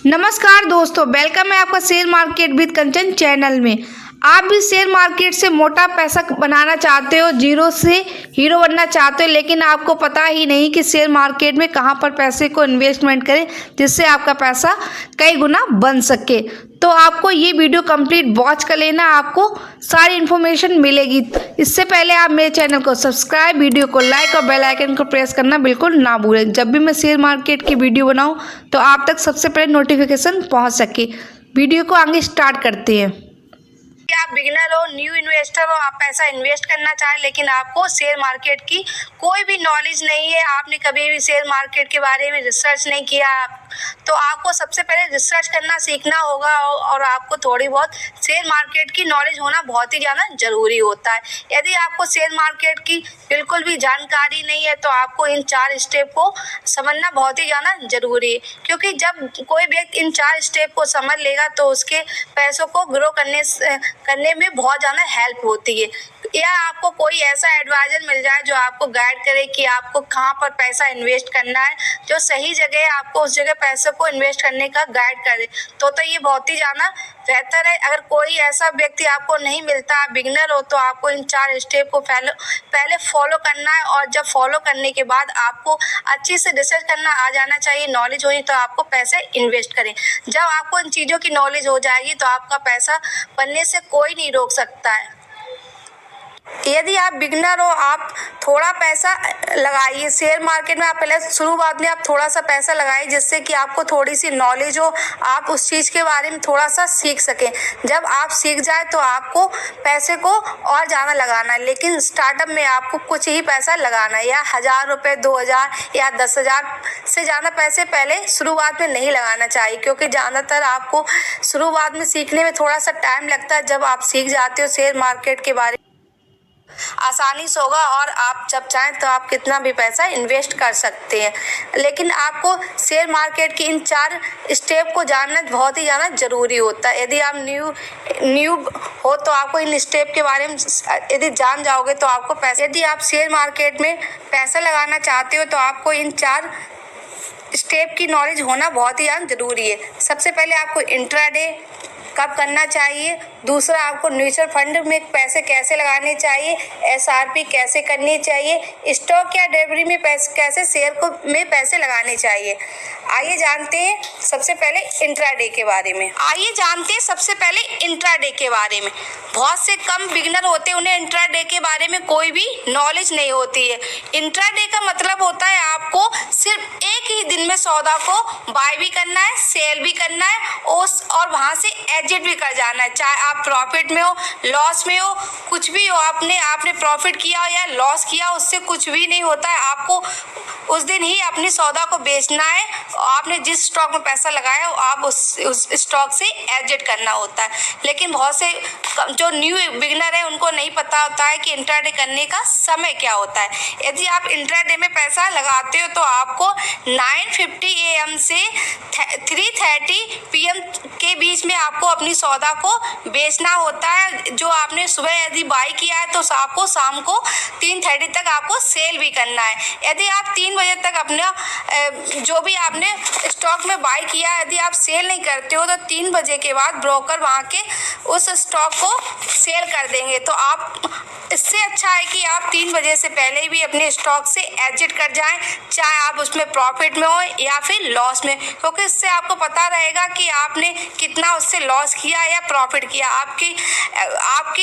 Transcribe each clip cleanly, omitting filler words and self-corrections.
नमस्कार दोस्तों, वेलकम है आपका share market with Kanchan channel में। आप भी शेयर मार्केट से मोटा पैसा बनाना चाहते हो, जीरो से हीरो बनना चाहते हो, लेकिन आपको पता ही नहीं कि शेयर मार्केट में कहां पर पैसे को इन्वेस्टमेंट करें जिससे आपका पैसा कई गुना बन सके। तो आपको ये वीडियो कंप्लीट वॉच कर लेना, आपको सारी इन्फॉर्मेशन मिलेगी। इससे पहले आप मेरे चैनल को सब्सक्राइब, वीडियो को लाइक और बेल आइकन को प्रेस करना बिल्कुल ना भूलें। जब भी मैं शेयर मार्केट की वीडियो बनाऊं तो आप तक सबसे पहले नोटिफिकेशन पहुंच सके। वीडियो को आगे स्टार्ट करते हैं। आप बिगिनर हो, न्यू इन्वेस्टर हो, आप पैसा इन्वेस्ट करना चाहें लेकिन आपको शेयर मार्केट की कोई भी नॉलेज नहीं है, आपने कभी भी शेयर मार्केट के बारे में रिसर्च नहीं किया, तो आपको सबसे पहले रिसर्च करना सीखना होगा और आपको थोड़ी बहुत शेयर मार्केट की नॉलेज होना बहुत ही ज़्यादा जरूरी होता है। यदि आपको शेयर मार्केट की बिल्कुल भी जानकारी नहीं है तो आपको इन 4 स्टेप को समझना बहुत ही ज़्यादा जरूरी है, क्योंकि जब कोई व्यक्ति इन 4 स्टेप को समझ लेगा तो उसके पैसों को ग्रो करने में बहुत ज़्यादा हेल्प होती है। या आपको कोई ऐसा एडवाइजर मिल जाए जो आपको गाइड करे कि आपको कहाँ पर पैसा इन्वेस्ट करना है, जो सही जगह है आपको उस जगह पैसे को इन्वेस्ट करने का गाइड करे, तो ये बहुत ही ज़्यादा बेहतर है। अगर कोई ऐसा व्यक्ति आपको नहीं मिलता, आप बिगिनर हो, तो आपको इन 4 स्टेप को पहले फॉलो करना है, और जब फॉलो करने के बाद आपको अच्छी से रिसर्च करना आ जाना चाहिए, नॉलेज होनी, तो आपको पैसे इन्वेस्ट करें। जब आपको इन चीज़ों की नॉलेज हो जाएगी तो आपका पैसा बनने से कोई नहीं रोक सकता है। यदि आप बिगिनर हो, आप थोड़ा पैसा लगाइए शेयर मार्केट में। आप पहले शुरुआत में आप थोड़ा सा पैसा लगाइए जिससे कि आपको थोड़ी सी नॉलेज हो, आप उस चीज़ के बारे में थोड़ा सा सीख सकें। जब आप सीख जाए तो आपको पैसे को और ज़्यादा लगाना है, लेकिन स्टार्टअप में आपको कुछ ही पैसा लगाना है, या 1000 रुपये, 2000 या 10,000 से ज़्यादा पैसे पहले शुरुआत में नहीं लगाना चाहिए, क्योंकि ज़्यादातर आपको शुरुआत में सीखने में थोड़ा सा टाइम लगता है। जब आप सीख जाते हो शेयर मार्केट के बारे में आसानी से होगा, और आप जब चाहें तो आप कितना भी पैसा इन्वेस्ट कर सकते हैं। लेकिन आपको शेयर मार्केट की इन 4 स्टेप को जानना बहुत ही ज़्यादा ज़रूरी होता है। यदि आप न्यू हो तो आपको इन स्टेप के बारे में यदि जान जाओगे तो आपको पैसे, यदि आप शेयर मार्केट में पैसा लगाना चाहते हो तो आपको इन 4 स्टेप की नॉलेज होना बहुत ही ज़्यादा ज़रूरी है। सबसे पहले आपको इंट्राडे कब करना चाहिए, दूसरा आपको म्यूचुअल फंड में पैसे कैसे लगाने चाहिए, एसआरपी कैसे करनी चाहिए, स्टॉक या डेयरी में कैसे शेयर में पैसे लगाने चाहिए। आइए जानते हैं सबसे पहले इंट्राडे के बारे में। बहुत से कम बिगिनर होते हैं, उन्हें इंट्राडे के बारे में कोई भी नॉलेज नहीं होती है। इंट्राडे का मतलब होता है आपको सिर्फ एक ही दिन में सौदा को बाय भी करना है, सेल भी करना है, और वहां से एग्जिट भी कर जाना है। चाहे आप प्रॉफिट में हो, लॉस में हो, कुछ भी हो, आपने प्रॉफिट किया हो या लॉस किया, उससे कुछ भी नहीं होता है। आपको उस दिन ही अपनी सौदा को बेचना है। आपने जिस स्टॉक में पैसा लगाया हो, आप उस स्टॉक से एग्जिट करना होता है। लेकिन बहुत से जो न्यू बिगिनर है उनको नहीं पता होता है कि इंट्राडे करने का समय क्या होता है। यदि आप इंट्राडे में पैसा लगाते हो तो आपको 9:50 AM से 3:30 PM के बीच में आपको अपनी सौदा को बेचना होता है। जो आपने सुबह यदि बाई किया है तो आपको शाम को 3:30 तक आपको सेल भी करना है। यदि आप 3 बजे तक अपना जो भी आपने स्टॉक में बाई किया है, यदि आप सेल नहीं करते हो तो 3 बजे के बाद ब्रोकर वहाँ के उस स्टॉक को सेल कर देंगे। तो आप, इससे अच्छा है कि आप 3 बजे से पहले भी अपने स्टॉक से एग्जिट कर जाएं, चाहे आप उसमें प्रॉफिट में हो या फिर लॉस में, क्योंकि इससे आपको पता रहेगा कि आपने कितना उससे लॉस किया या प्रॉफिट किया। आपकी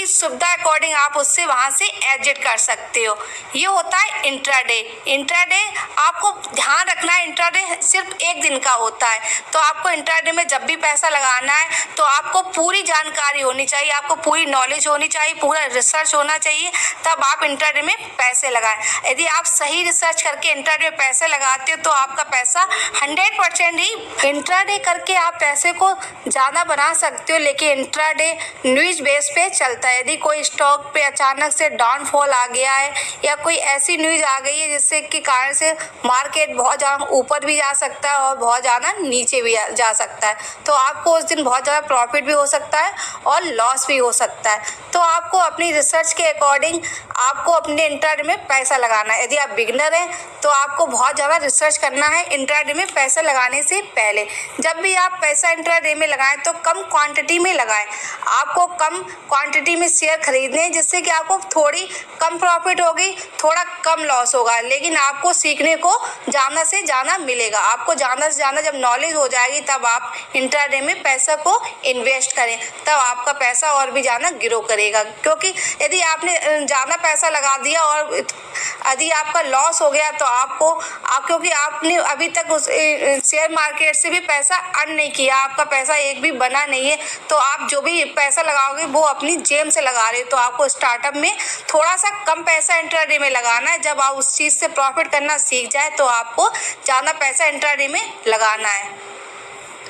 सुविधा अकॉर्डिंग आप उससे वहाँ से एग्जिट कर सकते हो। ये होता है इंट्राडे। इंट्राडे आपको ध्यान रखना है, इंट्राडे सिर्फ एक दिन का होता है। तो आपको इंट्राडे में जब भी पैसा लगाना है तो आपको पूरी जानकारी होनी चाहिए, आपको पूरी नॉलेज होनी चाहिए, पूरा रिसर्च होना चाहिए, तब आप इंट्राडे में पैसे लगाएं। यदि आप सही रिसर्च करके इंट्राडे में पैसे लगाते हो तो आपका पैसा 100% ही, इंट्राडे करके आप पैसे को ज़्यादा बना सकते हो, लेकिन इंट्राडे न्यूज़ बेस पे चलता है। यदि कोई स्टॉक पे अचानक से डाउनफॉल आ गया है या कोई ऐसी न्यूज़ आ गई है जिससे के कारण से मार्केट बहुत ज़्यादा ऊपर भी जा सकता है और बहुत ज़्यादा नीचे भी जा सकता है, तो आपको उस दिन बहुत ज़्यादा प्रॉफिट भी हो सकता है और लॉस भी हो सकता है। तो आपको अपनी रिसर्च के अकॉर्डिंग आपको अपने इंट्राडे में पैसा लगाना है। यदि आप बिगनर हैं तो आपको बहुत ज़्यादा रिसर्च करना है इंट्राडे में पैसा लगाने से पहले। जब भी आप पैसा इंट्राडे में लगाएं तो कम क्वांटिटी में लगाएं। आपको कम क्वांटिटी में शेयर खरीदने हैं, जिससे कि आपको थोड़ी कम प्रॉफिट होगी, थोड़ा कम लॉस होगा, लेकिन आपको सीखने को ज़्यादा से ज़्यादा मिलेगा। आपको ज़्यादा से ज़्यादा जब नॉलेज हो जाएगी तब आप इंट्राडे में पैसा को इन्वेस्ट करें, तब आपका पैसा और भी ज़्यादा ग्रो करेगा। क्योंकि यदि आपने ज़्यादा पैसा लगा दिया और यदि आपका लॉस हो गया तो क्योंकि आपने अभी तक उस शेयर मार्केट से भी पैसा अर्न नहीं किया, आपका पैसा एक भी बना नहीं है, तो आप जो भी पैसा लगाओगे वो अपनी जेब से लगा रहे हो। तो आपको स्टार्टअप में थोड़ा सा कम पैसा इंट्राडे में लगाना है। जब आप उस चीज़ से प्रॉफिट करना सीख जाए तो आपको ज़्यादा पैसा इंट्राडे में लगाना है।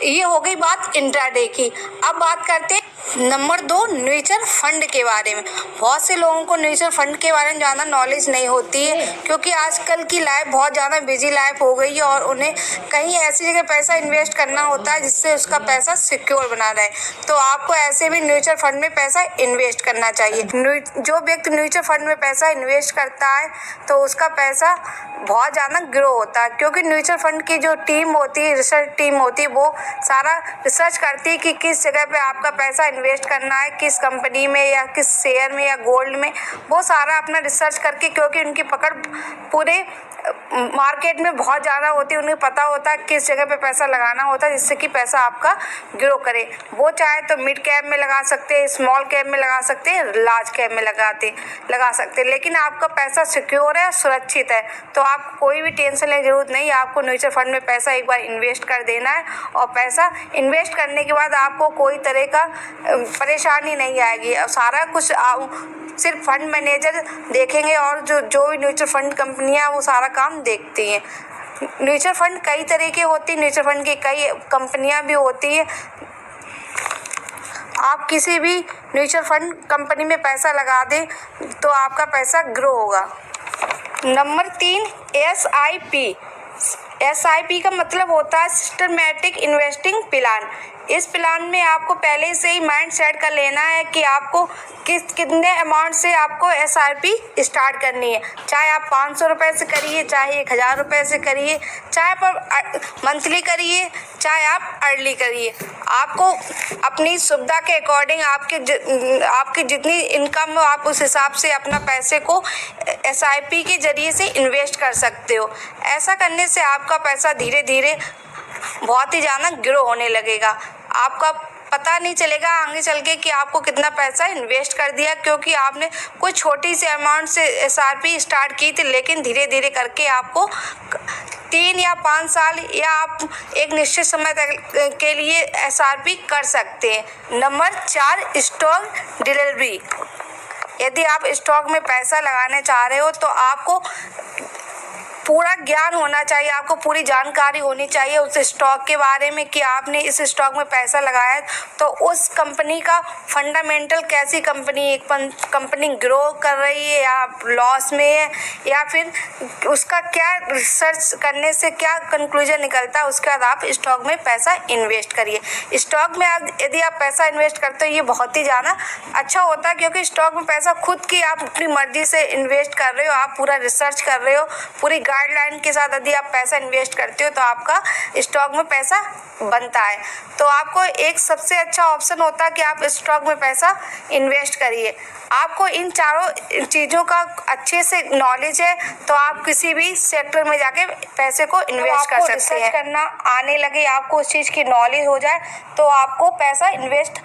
ये हो गई बात इंट्राडे की। अब बात करते हैं नंबर 2 म्यूचुअल फंड के बारे में। बहुत से लोगों को म्यूचुअल फंड के बारे में ज़्यादा नॉलेज नहीं होती है, क्योंकि आजकल की लाइफ बहुत ज़्यादा बिजी लाइफ हो गई है और उन्हें कहीं ऐसी जगह पैसा इन्वेस्ट करना होता है जिससे उसका पैसा सिक्योर बना रहे। तो आपको ऐसे भी म्यूचुअल फंड में पैसा इन्वेस्ट करना चाहिए। जो व्यक्ति म्यूचुअल फंड में पैसा इन्वेस्ट करता है तो उसका पैसा बहुत ज़्यादा ग्रो होता है, क्योंकि म्यूचुअल फंड की जो टीम होती है, रिसर्च टीम होती है, वो सारा रिसर्च करती है कि किस जगह पे आपका पैसा इन्वेस्ट करना है, किस कंपनी में या किस शेयर में या गोल्ड में। वो सारा अपना रिसर्च करके, क्योंकि उनकी पकड़ पूरे मार्केट में बहुत ज़्यादा होती है, उन्हें पता होता है किस जगह पे पैसा लगाना होता है जिससे कि पैसा आपका ग्रो करे। वो चाहे तो मिड कैप में लगा सकते हैं, स्मॉल कैप में लगा सकते हैं, लार्ज कैप में लगा सकते हैं, लेकिन आपका पैसा सिक्योर है, सुरक्षित है। तो आप कोई भी टेंशन लेने की जरूरत नहीं है। आपको म्यूचुअल फंड में पैसा एक बार इन्वेस्ट कर देना है और पैसा इन्वेस्ट करने के बाद आपको कोई तरह का परेशानी नहीं आएगी। और सारा कुछ सिर्फ फंड मैनेजर देखेंगे और जो भी म्यूचुअल फंड कंपनियां वो सारा काम देखती हैं। म्यूचुअल फंड कई तरह के होती है, म्यूचुअल फंड की कई कंपनियां भी होती है। आप किसी भी म्यूचुअल फंड कंपनी में पैसा लगा दें तो आपका पैसा ग्रो होगा। नंबर 3 SIP का मतलब होता है सिस्टमैटिक इन्वेस्टिंग प्लान। इस प्लान में आपको पहले से ही माइंड सेट कर लेना है कि आपको कितने अमाउंट से आपको SIP स्टार्ट करनी है। चाहे आप 500 रुपये से करिए, चाहे 1000 रुपये से करिए, चाहे आप मंथली करिए, चाहे आप अर्ली करिए। आपको अपनी सुविधा के अकॉर्डिंग आपकी जितनी इनकम हो आप उस हिसाब से अपना पैसे को SIP के जरिए से इन्वेस्ट कर सकते हो। ऐसा करने से आपका पैसा धीरे धीरे बहुत ही ज़्यादा ग्रो होने लगेगा। आपका पता नहीं चलेगा आगे चल के कि आपको कितना पैसा इन्वेस्ट कर दिया, क्योंकि आपने कोई छोटी सी अमाउंट से SIP स्टार्ट की थी, लेकिन धीरे धीरे करके आपको 3 या 5 साल या आप एक निश्चित समय तक के लिए SIP कर सकते हैं। Number 4 stock delivery. यदि आप स्टॉक में पैसा लगाने चाह रहे हो तो आपको पूरा ज्ञान होना चाहिए, आपको पूरी जानकारी होनी चाहिए उस स्टॉक के बारे में कि आपने इस स्टॉक में पैसा लगाया तो उस कंपनी का फंडामेंटल कैसी कंपनी ग्रो कर रही है या लॉस में है, या फिर उसका क्या रिसर्च करने से क्या कंक्लूजन निकलता है, उसके बाद आप स्टॉक में पैसा इन्वेस्ट करिए। स्टॉक में यदि आप पैसा इन्वेस्ट करते हो ये बहुत ही ज़्यादा अच्छा होता है, क्योंकि स्टॉक में पैसा खुद की आप अपनी मर्जी से इन्वेस्ट कर रहे हो, आप पूरा रिसर्च कर रहे हो, पूरी गाइडलाइन के साथ यदि आप पैसा इन्वेस्ट करते हो तो आपका स्टॉक में पैसा बनता है। तो आपको एक सबसे अच्छा ऑप्शन होता है कि आप स्टॉक में पैसा इन्वेस्ट करिए। आपको इन चारों चीज़ों का अच्छे से नॉलेज है तो आप किसी भी सेक्टर में जाके पैसे को इन्वेस्ट कर सकते हैं। करना आने लगे, आपको उस चीज़ की नॉलेज हो जाए तो आपको पैसा इन्वेस्ट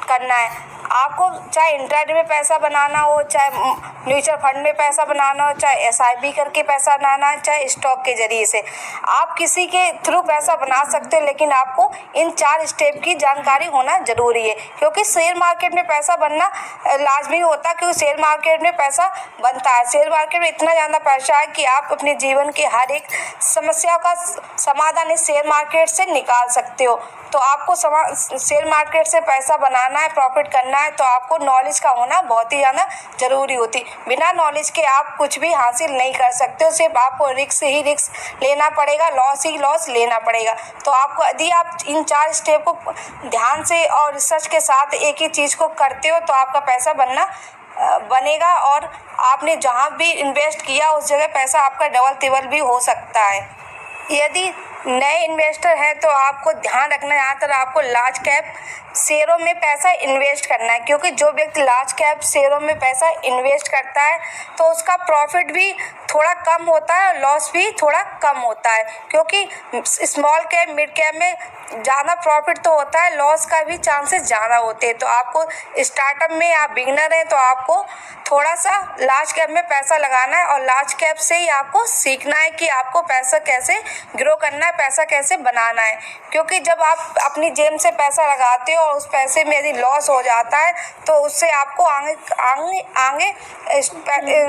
करना है। आपको चाहे इंट्राडे में पैसा बनाना हो, चाहे म्यूचुअल फंड में पैसा बनाना हो, चाहे SIP करके पैसा बनाना है, चाहे स्टॉक के जरिए से आप किसी के थ्रू पैसा बना सकते हो, लेकिन आपको इन 4 स्टेप की जानकारी होना जरूरी है। क्योंकि शेयर मार्केट में पैसा बनना लाजमी होता है, क्योंकि शेयर मार्केट में पैसा बनता है। शेयर मार्केट में इतना ज़्यादा पैसा है कि आप अपने जीवन के हर एक समस्या का समाधान इस शेयर मार्केट से निकाल सकते हो। तो तो आपको शेयर मार्केट से पैसा बनाना है, प्रॉफिट करना है, तो आपको नॉलेज का होना बहुत ही ज़्यादा ज़रूरी होती। बिना नॉलेज के आप कुछ भी हासिल नहीं कर सकते हो, सिर्फ आपको रिस्क ही रिस्क लेना पड़ेगा, लॉस ही लॉस लेना पड़ेगा। तो आपको यदि आप इन 4 स्टेप को ध्यान से और रिसर्च के साथ एक ही चीज़ को करते हो तो आपका पैसा बनेगा और आपने जहाँ भी इन्वेस्ट किया उस जगह पैसा आपका डबल तिबल भी हो सकता है। यदि नए इन्वेस्टर हैं तो आपको ध्यान रखना है, यहाँ तक आपको लार्ज कैप शेयरों में पैसा इन्वेस्ट करना है, क्योंकि जो व्यक्ति लार्ज कैप शेयरों में पैसा इन्वेस्ट करता है तो उसका प्रॉफिट भी थोड़ा कम होता है और लॉस भी थोड़ा कम होता है, क्योंकि स्मॉल कैप मिड कैप में ज़्यादा प्रॉफिट तो होता है, लॉस का भी चांसेस ज़्यादा होते हैं। तो आपको स्टार्टअप में आप बिगिनर हैं तो आपको थोड़ा सा लार्ज कैप में पैसा लगाना है और लार्ज कैप से ही आपको सीखना है कि आपको पैसा कैसे ग्रो करना है, पैसा कैसे बनाना है। क्योंकि जब आप अपनी जेब से पैसा लगाते हो और उस पैसे में यदि लॉस हो जाता है तो उससे आपको आगे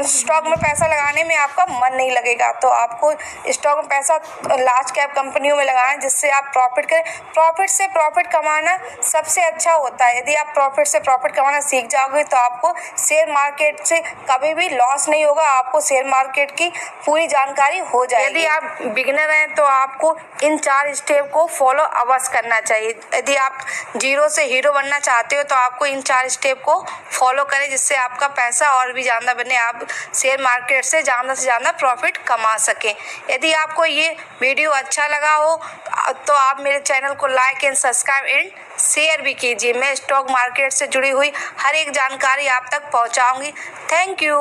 स्टॉक में पैसा लगाने में आपका मन नहीं लगेगा। तो आपको स्टॉक में पैसा लार्ज कैप कंपनियों में लगाना है जिससे आप प्रॉफिट करें। प्रॉफिट से प्रॉफिट कमाना सबसे अच्छा होता है। यदि आप प्रॉफिट से प्रॉफिट कमाना सीख जाओगे तो आपको शेयर मार्केट से कभी भी लॉस नहीं होगा, आपको शेयर मार्केट की पूरी जानकारी हो जाएगी। यदि आप बिगिनर हैं तो आपको इन 4 स्टेप को फॉलो अवश्य करना चाहिए। यदि आप जीरो से हीरो बनना चाहते हो तो आपको इन 4 स्टेप को फॉलो करें जिससे आपका पैसा और भी ज़्यादा बने, आप शेयर मार्केट से ज़्यादा प्रॉफिट कमा सकें। यदि आपको ये वीडियो अच्छा लगा हो तो आप मेरे चैनल को like and subscribe and share भी कीजिए। मैं स्टॉक मार्केट से जुड़ी हुई हर एक जानकारी आप तक पहुंचाऊंगी। Thank you.